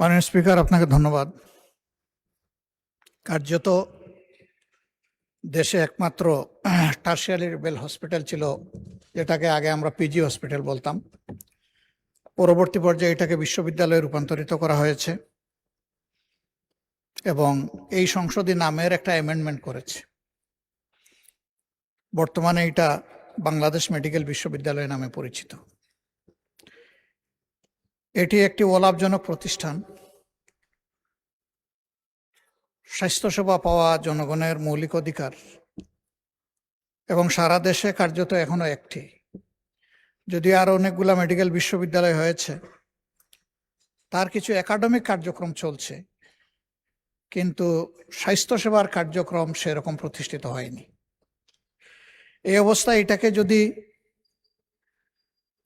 মাননীয় স্পিকার, আপনাকে ধন্যবাদ। কার্যত দেশে একমাত্র টারশিয়ারি লেভেল হসপিটাল ছিল, যেটাকে আগে আমরা পিজি হসপিটাল বলতাম। পরবর্তী পর্যায়ে এটাকে বিশ্ববিদ্যালয়ে রূপান্তরিত করা হয়েছে এবং এই সংসদী নামের একটা অ্যামেন্ডমেন্ট করেছে। বর্তমানে এটা বাংলাদেশ মেডিকেল বিশ্ববিদ্যালয় নামে পরিচিত। এটি একটি অলাভজনক প্রতিষ্ঠান। স্বাস্থ্যসেবা পাওয়া জনগণের মৌলিক অধিকার এবং সারা দেশে কার্যত এখনো একটি, যদিও আরো অনেকগুলা মেডিকেল বিশ্ববিদ্যালয় হয়েছে, তার কিছু একাডেমিক কার্যক্রম চলছে, কিন্তু স্বাস্থ্যসেবার কার্যক্রম সেরকম প্রতিষ্ঠিত হয়নি। এই অবস্থায় এটাকে যদি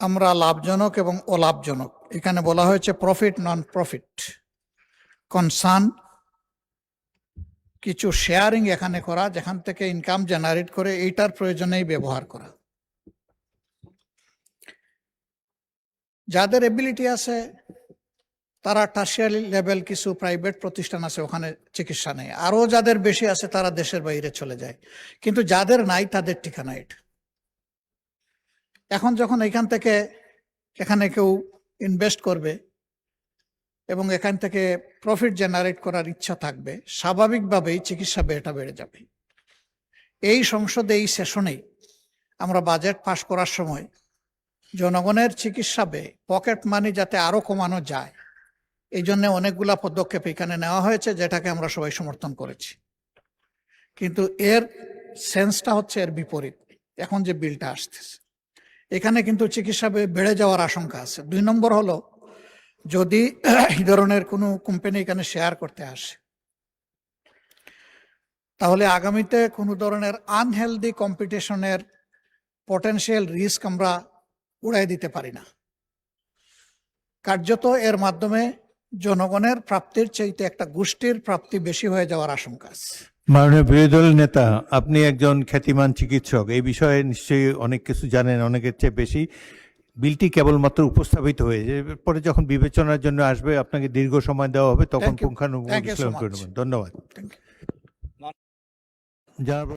আমরা লাভজনক এবং অলাভজনক, এখানে বলা হয়েছে প্রফিট নন প্রফিট কনসার্ন, কিছু শেয়ারিং এখানে করা, যেখান থেকে ইনকাম জেনারেট করে এইটার প্রয়োজনেই ব্যবহার করা। যাদের এবিলিটি আছে তারা টারশিয়ারি লেভেল কিছু প্রাইভেট প্রতিষ্ঠান আছে, ওখানে চিকিৎসা নেয়। আরো যাদের বেশি আছে তারা দেশের বাইরে চলে যায়, কিন্তু যাদের নাই তাদের ঠিকানা এটা। এখন যখন এখান থেকে এখানে কেউ ইনভেস্ট করবে এবং এখান থেকে প্রফিট জেনারেট করার ইচ্ছা থাকবে, স্বাভাবিকভাবেই চিকিৎসা ব্যয়টা বেড়ে যাবে। এই সংসদে এই সেশনেই আমরা বাজেট পাশ করার সময় জনগণের চিকিৎসা ব্যয়, পকেট মানি যাতে আরো কমানো যায়, এই জন্য অনেকগুলা পদক্ষেপ এখানে নেওয়া হয়েছে, যেটাকে আমরা সবাই সমর্থন করেছি। কিন্তু এর সেন্সটা হচ্ছে এর বিপরীত। এখন যে বিলটা আসতেছে, এখানে কিন্তু চিকিৎসা ব্যয় বেড়ে যাওয়ার আশঙ্কা আছে। 2 নম্বর হলো, যদি এই ধরনের কোনো কোম্পানি এখানে শেয়ার করতে আসে, তাহলে আগামীতে কোনো ধরনের আনহেলদি কম্পিটিশনের পটেনশিয়াল রিস্ক আমরা উড়াই দিতে পারি না। কার্যত এর মাধ্যমে জনগণের প্রাপ্তির চাইতে একটা গোষ্ঠীর প্রাপ্তি বেশি হয়ে যাওয়ার আশঙ্কা আছে। মাননীয় বিরোধী দল নেতা, আপনি একজন খ্যাতিমান চিকিৎসক, এই বিষয়ে নিশ্চয়ই অনেক কিছু জানেন, অনেকের চেয়ে বেশি। বিলটি কেবলমাত্র উপস্থাপিত হয়েছে, পরে যখন বিবেচনার জন্য আসবে আপনাকে দীর্ঘ সময় দেওয়া হবে, তখন পুঙ্খানুপুঙ্খ বিশ্লেষণ করে নেবেন। ধন্যবাদ।